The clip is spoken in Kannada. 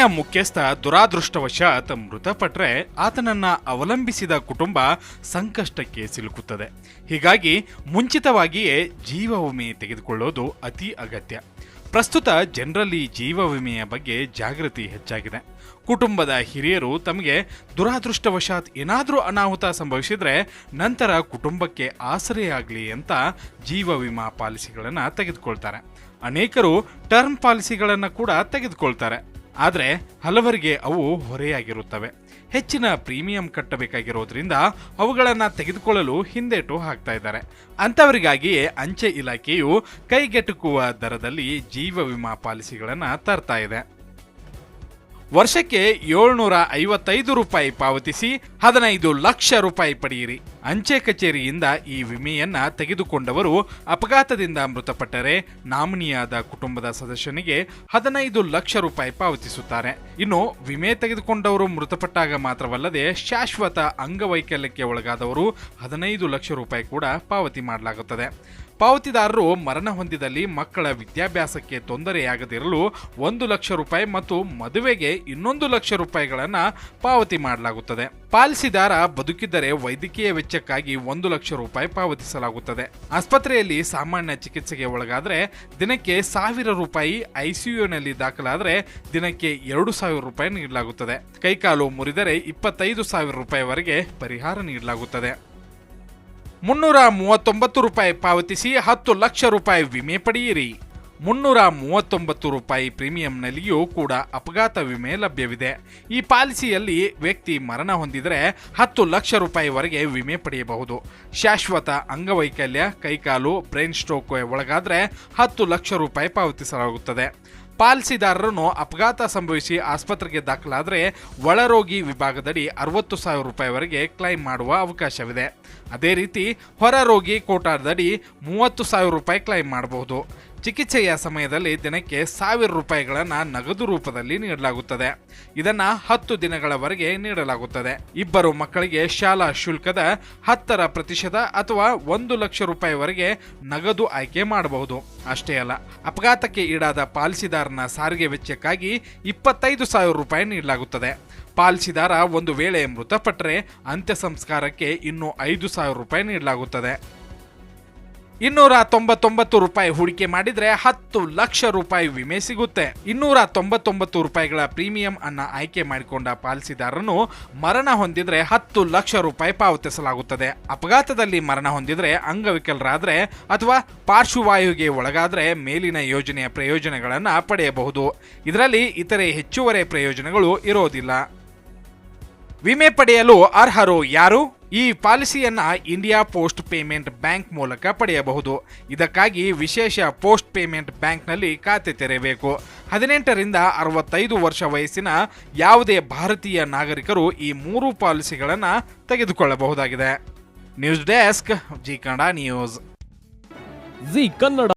ವಿಮೆಯ ಮುಖ್ಯಸ್ಥ ದುರಾದೃಷ್ಟವಶಾತ್ ಮೃತಪಟ್ಟರೆ ಆತನನ್ನ ಅವಲಂಬಿಸಿದ ಕುಟುಂಬ ಸಂಕಷ್ಟಕ್ಕೆ ಸಿಲುಕುತ್ತದೆ. ಹೀಗಾಗಿ ಮುಂಚಿತವಾಗಿಯೇ ಜೀವ ವಿಮೆ ತೆಗೆದುಕೊಳ್ಳೋದು ಅತಿ ಅಗತ್ಯ. ಪ್ರಸ್ತುತ ಜನರಲ್ಲಿ ಜೀವ ವಿಮೆಯ ಬಗ್ಗೆ ಜಾಗೃತಿ ಹೆಚ್ಚಾಗಿದೆ. ಕುಟುಂಬದ ಹಿರಿಯರು ತಮಗೆ ದುರಾದೃಷ್ಟವಶಾತ್ ಏನಾದರೂ ಅನಾಹುತ ಸಂಭವಿಸಿದ್ರೆ ನಂತರ ಕುಟುಂಬಕ್ಕೆ ಆಸರೆಯಾಗಲಿ ಅಂತ ಜೀವ ವಿಮಾ ಪಾಲಿಸಿಗಳನ್ನು ತೆಗೆದುಕೊಳ್ತಾರೆ. ಅನೇಕರು ಟರ್ಮ್ ಪಾಲಿಸಿಗಳನ್ನು ಕೂಡ ತೆಗೆದುಕೊಳ್ತಾರೆ. ಆದರೆ ಹಲವರಿಗೆ ಅವು ಹೊರೆಯಾಗಿರುತ್ತವೆ. ಹೆಚ್ಚಿನ ಪ್ರೀಮಿಯಂ ಕಟ್ಟಬೇಕಾಗಿರೋದ್ರಿಂದ ಅವುಗಳನ್ನು ತೆಗೆದುಕೊಳ್ಳಲು ಹಿಂದೇಟು ಹಾಕ್ತಾ ಇದ್ದಾರೆ. ಅಂಥವರಿಗಾಗಿಯೇ ಅಂಚೆ ಇಲಾಖೆಯು ಕೈಗೆಟುಕುವ ದರದಲ್ಲಿ ಜೀವ ವಿಮಾ ಪಾಲಿಸಿಗಳನ್ನು ತರ್ತಾ ಇದೆ. ವರ್ಷಕ್ಕೆ 755 ರೂಪಾಯಿ ಪಾವತಿಸಿ 15 ಲಕ್ಷ ರೂಪಾಯಿ ಪಡೆಯಿರಿ. ಅಂಚೆ ಕಚೇರಿಯಿಂದ ಈ ವಿಮೆಯನ್ನ ತೆಗೆದುಕೊಂಡವರು ಅಪಘಾತದಿಂದ ಮೃತಪಟ್ಟರೆ ನಾಮಿನಿಯಾದ ಕುಟುಂಬದ ಸದಸ್ಯನಿಗೆ 15 ಲಕ್ಷ ರೂಪಾಯಿ ಪಾವತಿಸುತ್ತಾರೆ. ಇನ್ನು ವಿಮೆ ತೆಗೆದುಕೊಂಡವರು ಮೃತಪಟ್ಟಾಗ ಮಾತ್ರವಲ್ಲದೆ ಶಾಶ್ವತ ಅಂಗವೈಕಲ್ಯಕ್ಕೆ ಒಳಗಾದವರು 15 ಲಕ್ಷ ರೂಪಾಯಿ ಕೂಡ ಪಾವತಿ ಮಾಡಲಾಗುತ್ತದೆ. ಪಾವತಿದಾರರು ಮರಣ ಹೊಂದಿದಲ್ಲಿ ಮಕ್ಕಳ ವಿದ್ಯಾಭ್ಯಾಸಕ್ಕೆ ತೊಂದರೆಯಾಗದಿರಲು 1 ಲಕ್ಷ ರೂಪಾಯಿ ಮತ್ತು ಮದುವೆಗೆ 1 ಲಕ್ಷ ರೂಪಾಯಿಗಳನ್ನು ಪಾವತಿ ಮಾಡಲಾಗುತ್ತದೆ. ಪಾಲಿಸಿದಾರ ಬದುಕಿದ್ದರೆ ವೈದ್ಯಕೀಯ ವೆಚ್ಚಕ್ಕಾಗಿ 1 ಲಕ್ಷ ರೂಪಾಯಿ ಪಾವತಿಸಲಾಗುತ್ತದೆ. ಆಸ್ಪತ್ರೆಯಲ್ಲಿ ಸಾಮಾನ್ಯ ಚಿಕಿತ್ಸೆಗೆ ಒಳಗಾದರೆ ದಿನಕ್ಕೆ 1000 ರೂಪಾಯಿ, ಐಸಿಯುನಲ್ಲಿ ದಾಖಲಾದರೆ ದಿನಕ್ಕೆ 2000 ರೂಪಾಯಿ ನೀಡಲಾಗುತ್ತದೆ. ಕೈಕಾಲು ಮುರಿದರೆ 25,000 ರೂಪಾಯಿವರೆಗೆ ಪರಿಹಾರ ನೀಡಲಾಗುತ್ತದೆ. 339 ರೂಪಾಯಿ ಪಾವತಿಸಿ 10 ಲಕ್ಷ ರೂಪಾಯಿ ವಿಮೆ ಪಡೆಯಿರಿ. 339 ರೂಪಾಯಿ ಪ್ರೀಮಿಯಂನಲ್ಲಿಯೂ ಕೂಡ ಅಪಘಾತ ವಿಮೆ ಲಭ್ಯವಿದೆ. ಈ ಪಾಲಿಸಿಯಲ್ಲಿ ವ್ಯಕ್ತಿ ಮರಣ ಹೊಂದಿದರೆ 10 ಲಕ್ಷ ರೂಪಾಯಿವರೆಗೆ ವಿಮೆ ಪಡೆಯಬಹುದು. ಶಾಶ್ವತ ಅಂಗವೈಕಲ್ಯ, ಕೈಕಾಲು, ಬ್ರೈನ್ ಸ್ಟ್ರೋಕ್ ಒಳಗಾದರೆ 10 ಲಕ್ಷ ರೂಪಾಯಿ ಪಾವತಿಸಲಾಗುತ್ತದೆ. ಪಾಲಿಸಿದಾರರನ್ನು ಅಪಘಾತ ಸಂಭವಿಸಿ ಆಸ್ಪತ್ರೆಗೆ ದಾಖಲಾದರೆ ಒಳರೋಗಿ ವಿಭಾಗದಡಿ 60,000 ರೂಪಾಯಿವರೆಗೆ ಕ್ಲೈಮ್ ಮಾಡುವ ಅವಕಾಶವಿದೆ. ಅದೇ ರೀತಿ ಹೊರರೋಗಿ ಕೋಟಾದಡಿ 30,000 ರೂಪಾಯಿ ಕ್ಲೈಮ್ ಮಾಡಬಹುದು. ಚಿಕಿತ್ಸೆಯ ಸಮಯದಲ್ಲಿ ದಿನಕ್ಕೆ 1,000 ರೂಪಾಯಿಗಳನ್ನು ನಗದು ರೂಪದಲ್ಲಿ ನೀಡಲಾಗುತ್ತದೆ. ಇದನ್ನು 10 ದಿನಗಳವರೆಗೆ ನೀಡಲಾಗುತ್ತದೆ. ಇಬ್ಬರು ಮಕ್ಕಳಿಗೆ ಶಾಲಾ ಶುಲ್ಕದ 10% ಅಥವಾ 1 ಲಕ್ಷ ರೂಪಾಯಿವರೆಗೆ ನಗದು ಆಯ್ಕೆ ಮಾಡಬಹುದು. ಅಷ್ಟೇ ಅಲ್ಲ, ಅಪಘಾತಕ್ಕೆ ಈಡಾದ ಪಾಲಿಸಿದಾರನ ಸಾರಿಗೆ ವೆಚ್ಚಕ್ಕಾಗಿ 25,000 ರೂಪಾಯಿ ನೀಡಲಾಗುತ್ತದೆ. ಪಾಲಿಸಿದಾರ ಒಂದು ವೇಳೆ ಮೃತಪಟ್ಟರೆ ಅಂತ್ಯ ಸಂಸ್ಕಾರಕ್ಕೆ ಇನ್ನೂ 5,000 ರೂಪಾಯಿ ನೀಡಲಾಗುತ್ತದೆ. 299 ರೂಪಾಯಿ ಹೂಡಿಕೆ ಮಾಡಿದ್ರೆ 10 ಲಕ್ಷ ರೂಪಾಯಿ ವಿಮೆ ಸಿಗುತ್ತೆ. 299 ರೂಪಾಯಿಗಳ ಪ್ರೀಮಿಯಂ ಅನ್ನ ಆಯ್ಕೆ ಮಾಡಿಕೊಂಡ ಪಾಲಿಸಿದಾರನು ಮರಣ ಹೊಂದಿದ್ರೆ 10 ಲಕ್ಷ ರೂಪಾಯಿ ಪಾವತಿಸಲಾಗುತ್ತದೆ. ಅಪಘಾತದಲ್ಲಿ ಮರಣ ಹೊಂದಿದ್ರೆ, ಅಂಗವಿಕಲರಾದ್ರೆ ಅಥವಾ ಪಾರ್ಶ್ವವಾಯುಗೆ ಒಳಗಾದ್ರೆ ಮೇಲಿನ ಯೋಜನೆಯ ಪ್ರಯೋಜನಗಳನ್ನ ಪಡೆಯಬಹುದು. ಇದರಲ್ಲಿ ಇತರೆ ಹೆಚ್ಚುವರಿ ಪ್ರಯೋಜನಗಳು ಇರೋದಿಲ್ಲ. ವಿಮೆ ಪಡೆಯಲು ಅರ್ಹರು ಯಾರು? ಈ ಪಾಲಿಸಿಯನ್ನ ಇಂಡಿಯಾ ಪೋಸ್ಟ್ ಪೇಮೆಂಟ್ ಬ್ಯಾಂಕ್ ಮೂಲಕ ಪಡೆಯಬಹುದು. ಇದಕ್ಕಾಗಿ ವಿಶೇಷ ಪೋಸ್ಟ್ ಪೇಮೆಂಟ್ ಬ್ಯಾಂಕ್ನಲ್ಲಿ ಖಾತೆ ತೆರೆಯಬೇಕು. 18 ರಿಂದ 65 ವರ್ಷ ವಯಸ್ಸಿನ ಯಾವುದೇ ಭಾರತೀಯ ನಾಗರಿಕರು ಈ 3 ಪಾಲಿಸಿಗಳನ್ನು ತೆಗೆದುಕೊಳ್ಳಬಹುದಾಗಿದೆ. News desk, Zee Kannada news. Zee Kannada